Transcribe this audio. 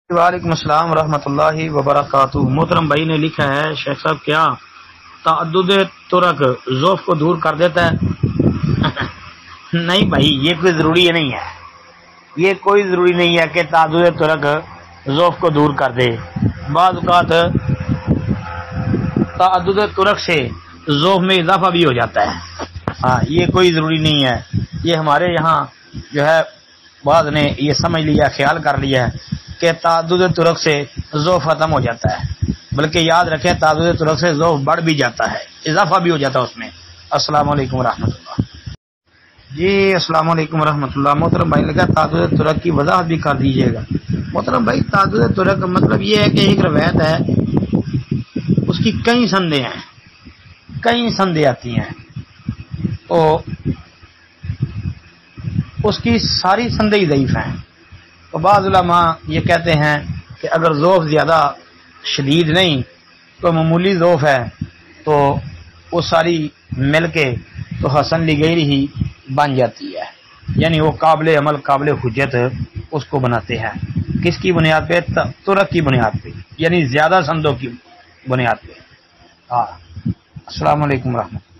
وعلیکم السلام ورحمۃ اللہ وبرکاتہ۔ محترم بھائی نے لکھا ہے، شیخ صاحب کیا تعدد ترک ضعف کو دور کر دیتا ہے؟ نہیں بھائی، یہ کوئی ضروری نہیں ہے، یہ کوئی ضروری نہیں ہے کہ تعدد ترک ضعف کو دور کر دے۔ بعض اوقات تعدد ترک سے ضعف میں اضافہ بھی ہو جاتا ہے۔ ہاں، یہ کوئی ضروری نہیں ہے، یہ ہمارے یہاں جو ہے بعض نے یہ سمجھ لیا، خیال کر لیا ہے کہ تعدد ترک سے ضعف ختم ہو جاتا ہے، بلکہ یاد رکھیں تعدد ترک سے ضعف بڑھ بھی جاتا ہے، اضافہ بھی ہو جاتا ہے اس میں۔ السلام علیکم ورحمۃ اللہ۔ جی السلام علیکم ورحمۃ اللہ۔ محترم بھائی نے کہا تعدد ترک کی وضاحت بھی کر دیجیے گا۔ محترم بھائی، تعدد ترک کا مطلب یہ ہے کہ ایک روایت ہے، اس کی کئی سندیں ہیں، کئی سندیں آتی ہیں، تو اس کی ساری سندیں ضعیف ہیں۔ تو بعض علماء یہ کہتے ہیں کہ اگر ضعف زیادہ شدید نہیں تو معمولی ضعف ہے تو وہ ساری مل کے تو حسن لغیر ہی بن جاتی ہے، یعنی وہ قابل عمل، قابل حجت اس کو بناتے ہیں۔ کس کی بنیاد پہ؟ ترک کی بنیاد پہ، یعنی زیادہ سندوں کی بنیاد پہ۔ السلام علیکم ورحمۃ اللہ۔